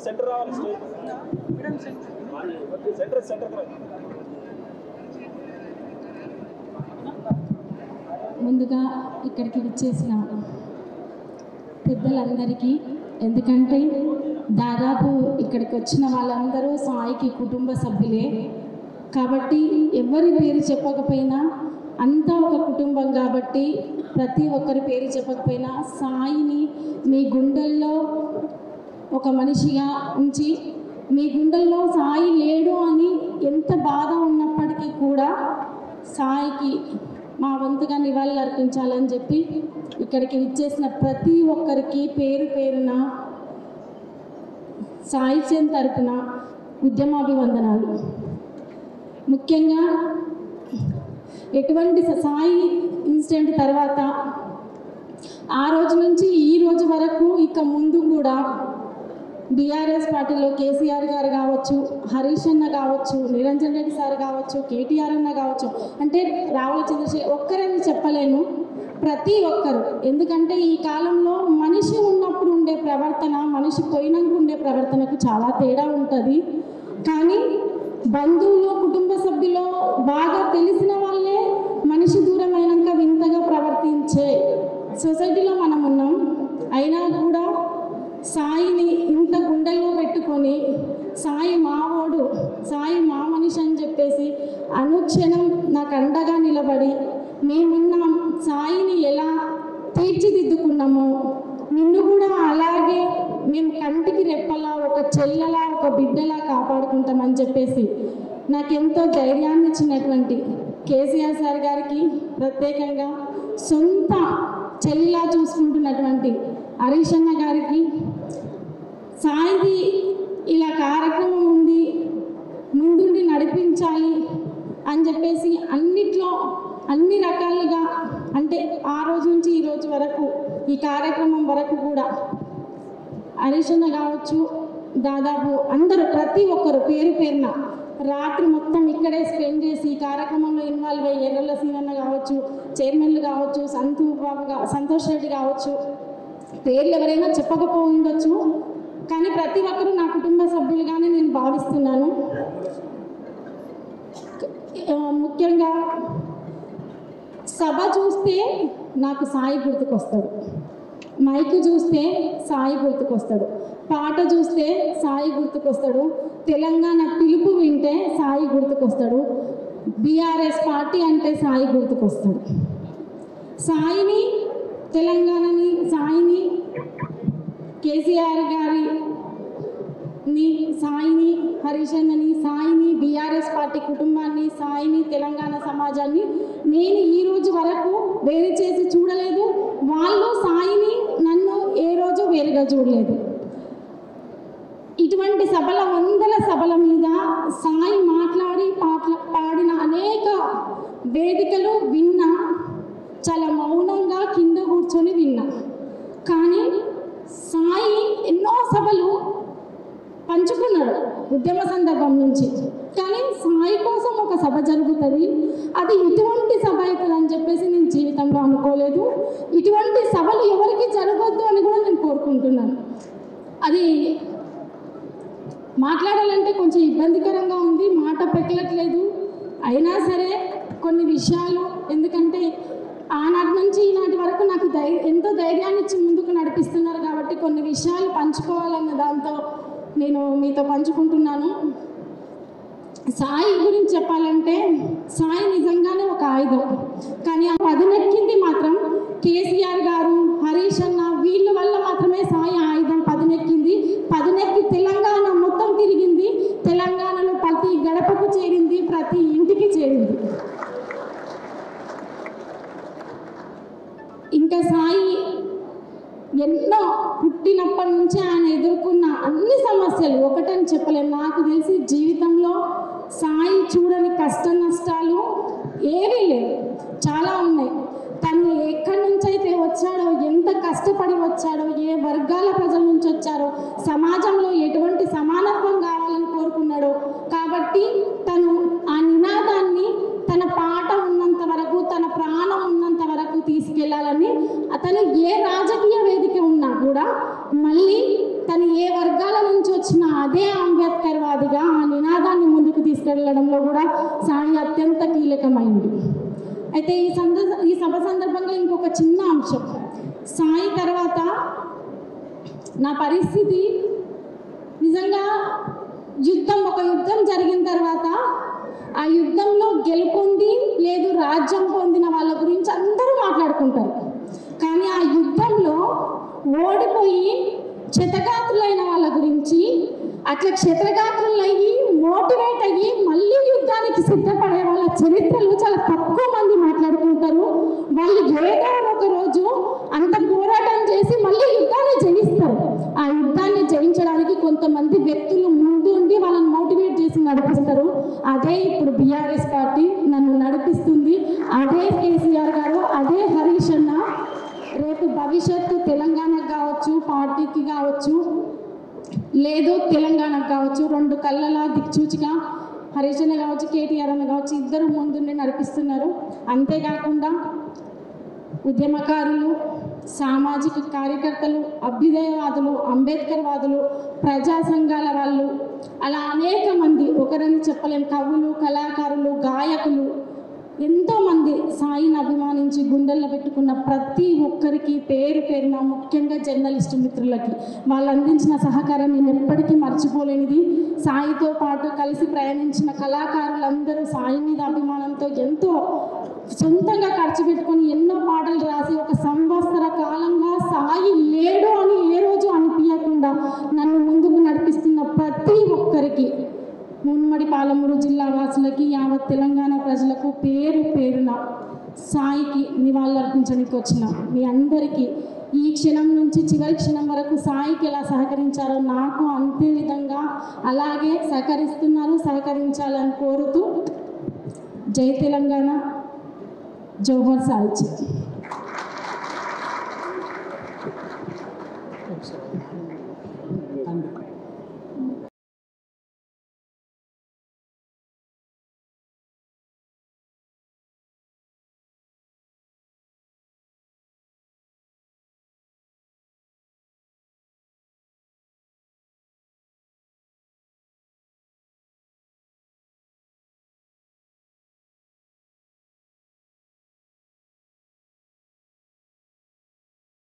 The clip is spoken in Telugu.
సెంటర్ రావాలి సెంటర్ సెంటర్. ముందుగా ఇక్కడికి విచ్చేసిన పెద్దలందరికీ, ఎందుకంటే దాదాపు ఇక్కడికి వచ్చిన వాళ్ళందరూ సాయికి కుటుంబ సభ్యులే కాబట్టి ఎవరి పేరు చెప్పకపోయినా అంతా ఒక కుటుంబం కాబట్టి ప్రతి ఒక్కరి పేరు చెప్పకపోయినా సాయిని మీ గుండెల్లో ఒక మనిషిగా ఉంచి, మీ గుండెల్లో సాయి లేడు అని ఎంత బాధ ఉన్నప్పటికీ కూడా సాయికి మా వంతుగా నివాళులు అర్పించాలని చెప్పి ఇక్కడికి విచ్చేసిన ప్రతి ఒక్కరికి పేరు పేరున సాయి చంద్ తరపున ఉద్యమాభివందనాలు. ముఖ్యంగా ఎటువంటి సాయి ఇన్సిడెంట్ తర్వాత ఆ రోజు నుంచి ఈ రోజు వరకు ఇక ముందు కూడా బీఆర్ఎస్ పార్టీలో కేసీఆర్ గారు కావచ్చు, హరీష్ అన్న కావచ్చు, నిరంజన్ రెడ్డి సార్ కావచ్చు, కేటీఆర్ అన్న కావచ్చు, అంటే రావుల చంద్రశేఖర్ ఒక్కరని చెప్పలేను, ప్రతి ఒక్కరు. ఎందుకంటే ఈ కాలంలో మనిషి ఉన్నప్పుడు ఉండే ప్రవర్తన మనిషి పోయినాక ఉండే ప్రవర్తనకు చాలా తేడా ఉంటుంది. కానీ బంధువులు కుటుంబ సభ్యులు బాగా తెలిసిన వాళ్ళే మనిషి దూరమైనాక వింతగా ప్రవర్తించే సొసైటీలో మనం ఉన్నాం. అయినా కూడా సాయిని ఇంత గుండెల్లో పెట్టుకొని సాయి మావోడు, సాయి మా మనిషి అని చెప్పేసి అనుక్షణం నాకు అండగా నిలబడి మేమున్నాం, సాయిని ఎలా తీర్చిదిద్దుకున్నామో నిన్ను కూడా అలాగే మేము కంటికి రెప్పలా ఒక చెల్లెలా ఒక బిడ్డలా కాపాడుకుంటామని చెప్పేసి నాకెంతో ధైర్యాన్ని ఇచ్చినటువంటి కేసీఆర్ సార్ గారికి, ప్రత్యేకంగా సొంత చెల్లిలా చూసుకుంటున్నటువంటి హరీష్ అన్న గారికి, సాయిది ఇలా కార్యక్రమం ఉంది ముందుండి నడిపించాలి అని చెప్పేసి అన్నిట్లో అన్ని రకాలుగా, అంటే ఆ రోజు నుంచి ఈ రోజు వరకు ఈ కార్యక్రమం వరకు కూడా హరీష్ అన్న కావచ్చు, దాదాపు అందరూ ప్రతి ఒక్కరు పేరు పేరున రాత్రి మొత్తం ఇక్కడే స్పెండ్ చేసి ఈ కార్యక్రమంలో ఇన్వాల్వ్ అయ్యి ఎర్రల సీనన్న కావచ్చు, చైర్మన్లు కావచ్చు, సంతోష్ రెడ్డి కావచ్చు, పేర్లు ఎవరైనా చెప్పకపోయిండొచ్చు, కానీ ప్రతి ఒక్కరూ నా కుటుంబ సభ్యులుగానే నేను భావిస్తున్నాను. ముఖ్యంగా సభ చూస్తే నాకు సాయి గుర్తుకొస్తాడు, మైక్ చూస్తే సాయి గుర్తుకొస్తాడు, పాట చూస్తే సాయి గుర్తుకొస్తాడు, తెలంగాణ పిలుపు వింటే సాయి గుర్తుకొస్తాడు, బీఆర్ఎస్ పార్టీ అంటే సాయి గుర్తుకొస్తాడు. సాయిని, తెలంగాణని, సాయిని, కేసీఆర్ గారిని, సాయిని, హరీష్ అన్నని, సాయిని, బీఆర్ఎస్ పార్టీ కుటుంబాన్ని, సాయిని, తెలంగాణ సమాజాన్ని నేను ఈ రోజు వరకు వేరు చేసి చూడలేదు. వాళ్ళు సాయిని నన్ను ఏ రోజు వేరుగా చూడలేదు. ఇటువంటి సభల, వందల సభల మీద సాయి మాట్లాడి పాడిన అనేక వేదికలు విన్నా, చాలా మౌనంగా కింద కూర్చొని విన్నా. కానీ సాయి ఎన్నో సభలు పంచుకున్నాడు ఉద్యమ సందర్భం నుంచి. కానీ సాయి కోసం ఒక సభ జరుగుతుంది, అది ఇటువంటి సభ అవుతుందని చెప్పేసి నేను జీవితంలో అనుకోలేదు. ఇటువంటి సభలు ఎవరికి జరగొద్దు అని కూడా నేను కోరుకుంటున్నాను. అది మాట్లాడాలంటే కొంచెం ఇబ్బందికరంగా ఉంది, మాట పెక్కలట్లేదు. అయినా సరే కొన్ని విషయాలు, ఎందుకంటే ఆనాటి నుంచి ఈనాటి వరకు నాకు ఎంతో ధైర్యాన్ని ఇచ్చి ముందుకు నడిపిస్తున్నారు కాబట్టి కొన్ని విషయాలు పంచుకోవాలన్న దాంతో నేను మీతో పంచుకుంటున్నాను. సాయి గురించి చెప్పాలంటే సాయి నిజంగానే ఒక ఆయుధం, కానీ ఆ పదునెక్కింది మాత్రం కేసీఆర్ గారు, హరీష్ అన్న వీళ్ళ వల్ల మాత్రమే సాయి ఆయుధం పదునెక్కింది. పదునెక్కి తెలంగాణ మొత్తం తిరిగింది, తెలంగాణలో ప్రతి గడపకు చేరింది, ప్రతి ఇంటికి చేరింది. ఇంకా సాయి ఎన్నో పుట్టినప్పటి నుంచి ఆయన ఎదుర్కొన్న అన్ని సమస్యలు ఒకటని చెప్పలేము. నాకు తెలిసి జీవితంలో సాయి చూడని కష్ట నష్టాలు ఏవీ లేవు, చాలా ఉన్నాయి. తను ఎక్కడి నుంచి అయితే వచ్చాడో, ఎంత కష్టపడి వచ్చాడో, ఏ వర్గాల ప్రజల నుంచి వచ్చారో, సమాజంలో ఎటువంటి సమానత్వం కావాలని కోరుకున్నాడో, కాబట్టి తను ఆ నినాదాన్ని తన పాట ఉన్నంత వరకు, తన ప్రాణం ఉన్నంత వరకు తీసుకెళ్లాలని అతను ఏ రాజకీయ కూడా మళ్ళీ తను ఏ వర్గాల నుంచి వచ్చిన అదే అంబేద్కర్ వాదిగా ఆ నినాదాన్ని ముందుకు తీసుకెళ్లడంలో కూడా సాయి అత్యంత కీలకమైంది. అయితే ఈ సభ సందర్భంగా ఇంకొక చిన్న అంశం, సాయి తర్వాత నా పరిస్థితి నిజంగా ఒక యుద్ధం జరిగిన తర్వాత ఆ యుద్ధంలో గెలుపొంది లేదు రాజ్యం పొందిన వాళ్ళ గురించి అందరూ మాట్లాడుకుంటారు. కానీ ఆ యుద్ధంలో ఓడిపోయి క్షతగాత్రులైన వాళ్ళ గురించి, అట్లా క్షతగాత్రులయ్యి మోటివేట్ అయ్యి మళ్ళీ యుద్ధానికి సిద్ధపడే వాళ్ళ చరిత్రలు చాలా తక్కువ మంది మాట్లాడుకుంటారు. వాళ్ళు ఏదో ఒక రోజు అంత పోరాటం చేసి మళ్ళీ యుద్ధాన్ని జయిస్తారు. ఆ యుద్ధాన్ని జయించడానికి కొంతమంది వ్యక్తులు ముందు ఉండి వాళ్ళని మోటివేట్ చేసి నడిపిస్తారు. అదే ఇప్పుడు బీఆర్ఎస్ పార్టీ నన్ను నడిపిస్తుంది. అదే కేసీఆర్ గారు, అదే హరీష్ అన్న. రేపు భవిష్యత్తు తెలంగాణకు కావచ్చు, పార్టీకి కావచ్చు, లేదు తెలంగాణకు కావచ్చు, రెండు కళ్ళలా దిక్చూచిగా హరీష్ అన్న కావచ్చు, కేటీఆర్ అన్న కావచ్చు, ఇద్దరు ముందుండి నడిపిస్తున్నారు. అంతేకాకుండా ఉద్యమకారులు, సామాజిక కార్యకర్తలు, అభ్యుదయవాదులు, అంబేద్కర్ వాదులు, ప్రజా సంఘాల వాళ్ళు, అలా అనేక మంది, ఒకరని చెప్పలేని కవులు, కళాకారులు, గాయకులు, ఎంతోమంది సాయిని అభిమానించి గుండెల్లో పెట్టుకున్న ప్రతి ఒక్కరికి పేరు పేరున, ముఖ్యంగా జర్నలిస్టు మిత్రులకి వాళ్ళు అందించిన సహకారం నేను ఎప్పటికీ మర్చిపోలేనిది. సాయితో పాటు కలిసి ప్రయాణించిన కళాకారులందరూ సాయి మీద అభిమానంతో ఎంతో సొంతంగా ఖర్చు పెట్టుకొని ఎన్నో పాటలు రాసి ఒక సంవత్సర కాలంగా సాయి లేడు అని ఏ రోజు అనిపించకుండా నన్ను ముందుకు నడిపిస్తున్న ప్రతి ఒక్కరికి, మున్మడి పాలమూరు జిల్లా వాసులకి, యావత్ తెలంగాణ ప్రజలకు పేరు పేరున సాయికి నివాళులర్పించడానికి వచ్చిన మీ అందరికీ ఈ క్షణం నుంచి చివరి క్షణం వరకు సాయికి ఎలా సహకరించారో నాకు అంతే విధంగా అలాగే సహకరించాలని కోరుతూ, జై తెలంగాణ, జోహర్ సాయి.